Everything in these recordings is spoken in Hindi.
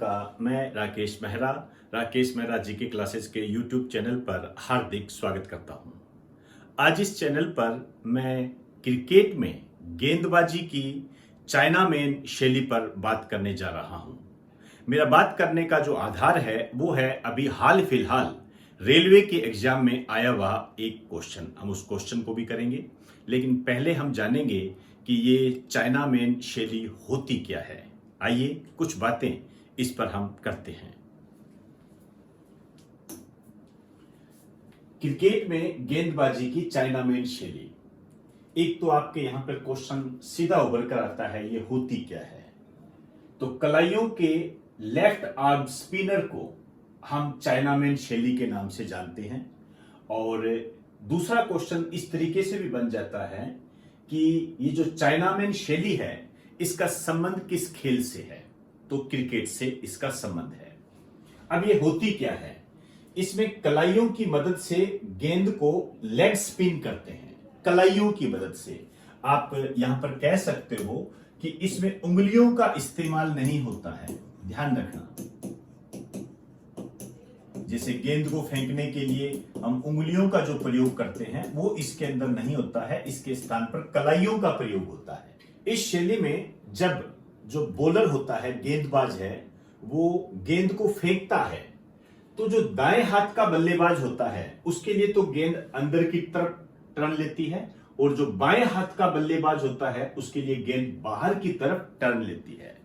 का मैं राकेश मेहरा जी के क्लासेस के यूट्यूब चैनल पर हार्दिक स्वागत करता हूं। आज इस चैनल पर मैं क्रिकेट में गेंदबाजी की चाइनामैन शैली पर बात करने जा रहा हूं। मेरा बात करने का जो आधार है वो है अभी हाल फिलहाल रेलवे के एग्जाम में आया हुआ एक क्वेश्चन। हम उस क्वेश्चन को भी करेंगे, लेकिन पहले हम जानेंगे कि ये चाइनामैन शैली होती क्या है। आइए कुछ बातें इस पर हम करते हैं। क्रिकेट में गेंदबाजी की चाइनामैन शैली, एक तो आपके यहां पर क्वेश्चन सीधा उभर कर आता है, ये होती क्या है। तो कलाइयों के लेफ्ट आर्म स्पिनर को हम चाइनामैन शैली के नाम से जानते हैं। और दूसरा क्वेश्चन इस तरीके से भी बन जाता है कि ये जो चाइनामैन शैली है इसका संबंध किस खेल से है, तो क्रिकेट से इसका संबंध है। अब ये होती क्या है, इसमें कलाइयों की मदद से गेंद को लेग स्पिन करते हैं। कलाइयों की मदद से आप यहां पर कह सकते हो कि इसमें उंगलियों का इस्तेमाल नहीं होता है, ध्यान रखना। जैसे गेंद को फेंकने के लिए हम उंगलियों का जो प्रयोग करते हैं वो इसके अंदर नहीं होता है, इसके स्थान पर कलाइयों का प्रयोग होता है। इस शैली में जब जो बॉलर होता है, गेंदबाज है, वो गेंद को फेंकता है तो जो दाएं हाथ का बल्लेबाज होता है उसके लिए तो गेंद अंदर की तरफ टर्न लेती है, और जो बाएं हाथ का बल्लेबाज होता है उसके लिए गेंद बाहर की तरफ टर्न लेती है।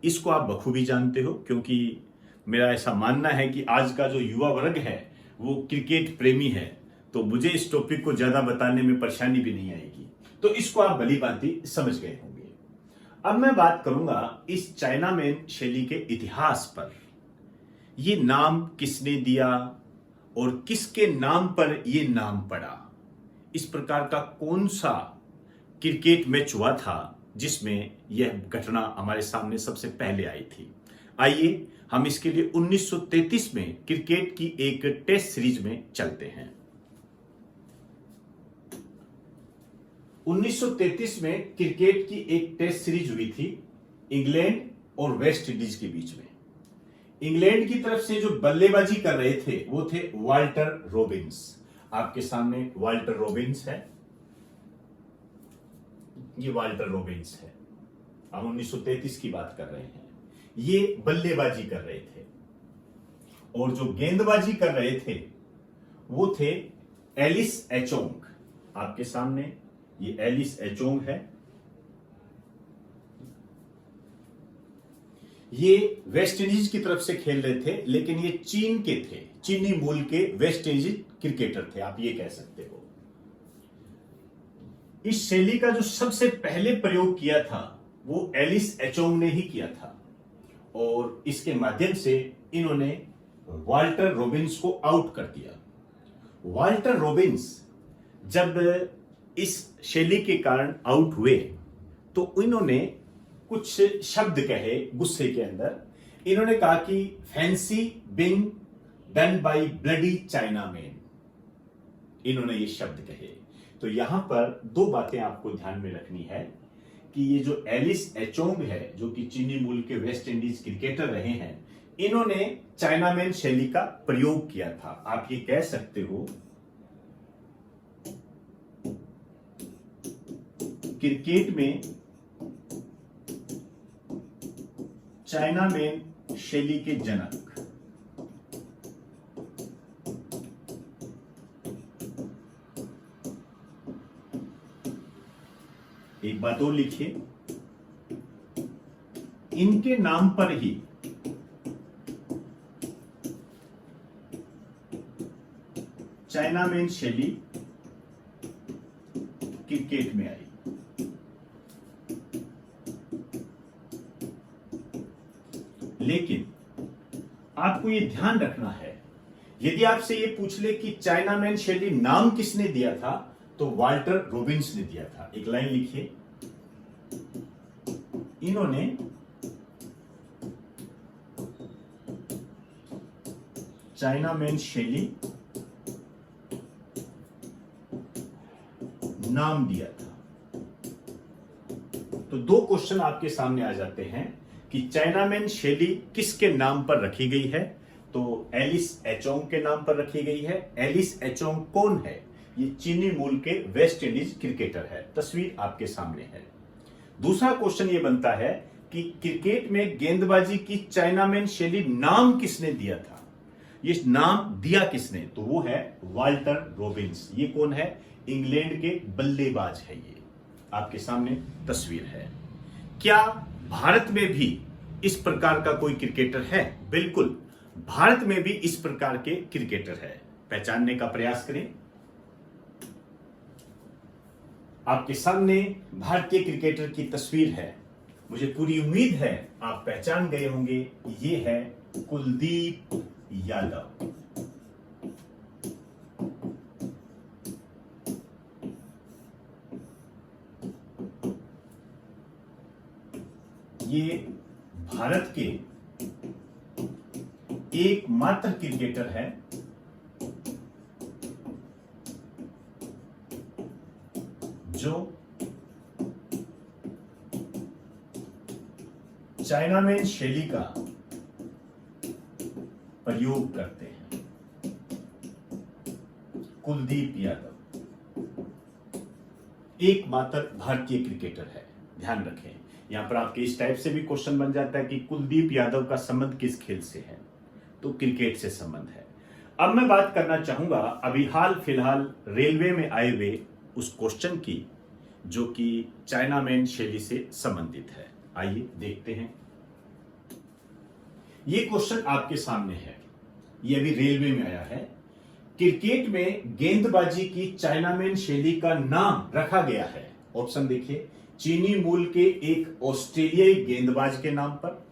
इसको आप बखूबी जानते हो, क्योंकि मेरा ऐसा मानना है कि आज का जो युवा वर्ग है वो क्रिकेट प्रेमी है, तो मुझे इस टॉपिक को ज्यादा बताने में परेशानी भी नहीं आएगी। तो इसको आप भली भांति समझ गए होंगे। अब मैं बात करूंगा इस चाइनामैन शैली के इतिहास पर। ये नाम किसने दिया और किसके नाम पर यह नाम पड़ा। इस प्रकार का कौन सा क्रिकेट मैच हुआ था जिसमें यह घटना हमारे सामने सबसे पहले आई थी। आइए हम इसके लिए 1933 में क्रिकेट की एक टेस्ट सीरीज में चलते हैं। 1933 में क्रिकेट की एक टेस्ट सीरीज हुई थी इंग्लैंड और वेस्ट इंडीज के बीच में। इंग्लैंड की तरफ से जो बल्लेबाजी कर रहे थे वो थे वाल्टर रॉबिन्स। आपके सामने वाल्टर रॉबिन्स है, ये वाल्टर रॉबिन्स है। हम 1933 की बात कर रहे हैं। ये बल्लेबाजी कर रहे थे और जो गेंदबाजी कर रहे थे वो थे एलिस एचोंग। आपके सामने ये एलिस एचोंग है। ये वेस्ट इंडीज की तरफ से खेल रहे थे, लेकिन ये चीन के थे, चीनी मूल के वेस्ट इंडीज क्रिकेटर थे, आप ये कह सकते हो। इस शैली का जो सबसे पहले प्रयोग किया था वो एलिस एचोंग ने ही किया था, और इसके माध्यम से इन्होंने वाल्टर रॉबिन्स को आउट कर दिया। वाल्टर रॉबिन्स जब इस शैली के कारण आउट हुए तो इन्होंने कुछ शब्द कहे गुस्से के अंदर। इन्होंने कहा कि fancy being done by bloody chinaman, इन्होंने ये शब्द कहे। तो यहां पर दो बातें आपको ध्यान में रखनी है कि ये जो एलिस एचोंग है, जो कि चीनी मूल के वेस्ट इंडीज क्रिकेटर रहे हैं, इन्होंने चाइनामैन शैली का प्रयोग किया था। आप ये कह सकते हो क्रिकेट में चाइनामैन शैली के जनक। एक बात और लिखिए, इनके नाम पर ही चाइनामैन शैली क्रिकेट में आई। लेकिन आपको यह ध्यान रखना है, यदि आपसे यह पूछ ले कि चाइनामैन शैली नाम किसने दिया था, तो वाल्टर रॉबिन्स ने दिया था। एक लाइन लिखिए, इन्होंने चाइनामैन शैली नाम दिया था। तो दो क्वेश्चन आपके सामने आ जाते हैं कि चाइनामैन शैली किसके नाम पर रखी गई है, तो एलिस एचोंग के नाम पर रखी गई है। एलिस एचोंग कौन है? ये चीनी मूल के वेस्ट इंडीज क्रिकेटर है। तस्वीर आपके सामने है। दूसरा क्वेश्चन ये बनता है कि क्रिकेट में गेंदबाजी की चाइनामैन शैली नाम किसने दिया था? ये नाम दिया किसने? तो वो है वाल्टर रॉबिन्स। ये कौन है? इंग्लैंड के बल्लेबाज है। ये आपके सामने तस्वीर है। क्या भारत में भी इस प्रकार का कोई क्रिकेटर है? बिल्कुल, भारत में भी इस प्रकार के क्रिकेटर है। पहचानने का प्रयास करें। आपके सामने भारतीय क्रिकेटर की तस्वीर है। मुझे पूरी उम्मीद है आप पहचान गए होंगे। ये है कुलदीप यादव। ये भारत के एकमात्र क्रिकेटर है जो चाइनामैन शैली का प्रयोग करते हैं। कुलदीप यादव एकमात्र भारतीय क्रिकेटर है। ध्यान रखें, यहां पर आपके इस टाइप से भी क्वेश्चन बन जाता है कि कुलदीप यादव का संबंध किस खेल से है, तो क्रिकेट से संबंध है। अब मैं बात करना चाहूंगा अभी हाल फिलहाल रेलवे में आए हुए उस क्वेश्चन की जो कि चाइनामैन शैली से संबंधित है। आइए देखते हैं। ये क्वेश्चन आपके सामने है। ये अभी रेलवे में आया है। क्रिकेट में गेंदबाजी की चाइनामैन शैली का नाम रखा गया है। ऑप्शन देखिए, चीनी मूल के एक ऑस्ट्रेलियाई गेंदबाज के नाम पर,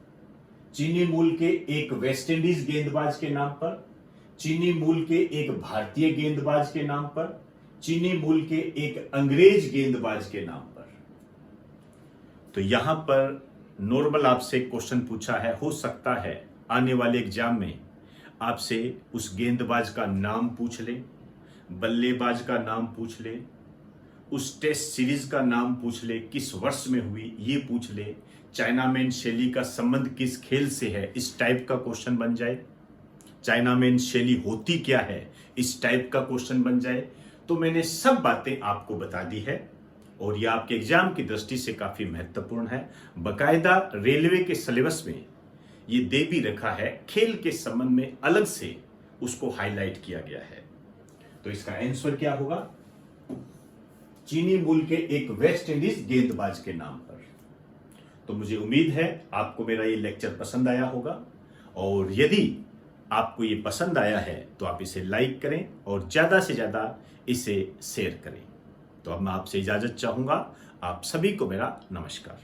चीनी मूल के एक वेस्ट इंडीज गेंदबाज के नाम पर, चीनी मूल के एक भारतीय गेंदबाज के नाम पर, चीनी मूल के एक अंग्रेज गेंदबाज के नाम पर। तो यहां पर नॉर्मल आपसे क्वेश्चन पूछा है। हो सकता है आने वाले एग्जाम में आपसे उस गेंदबाज का नाम पूछ ले, बल्लेबाज का नाम पूछ ले, उस टेस्ट सीरीज का नाम पूछ ले, किस वर्ष में हुई ये पूछ ले, चाइनामैन शैली का संबंध किस खेल से है, इस टाइप का क्वेश्चन बन जाए। चाइनामैन शैली होती क्या है, इस टाइप का क्वेश्चन बन जाए। तो मैंने सब बातें आपको बता दी है और यह आपके एग्जाम की दृष्टि से काफी महत्वपूर्ण है। बकायदा रेलवे के सिलेबस में ये दे भी रखा है, खेल के संबंध में अलग से उसको हाईलाइट किया गया है। तो इसका आंसर क्या होगा? चीनी मूल के एक वेस्ट इंडीज गेंदबाज के नाम पर। तो मुझे उम्मीद है आपको मेरा ये लेक्चर पसंद आया होगा, और यदि आपको ये पसंद आया है तो आप इसे लाइक करें और ज्यादा से ज्यादा इसे शेयर करें। तो अब मैं आपसे इजाजत चाहूंगा। आप सभी को मेरा नमस्कार।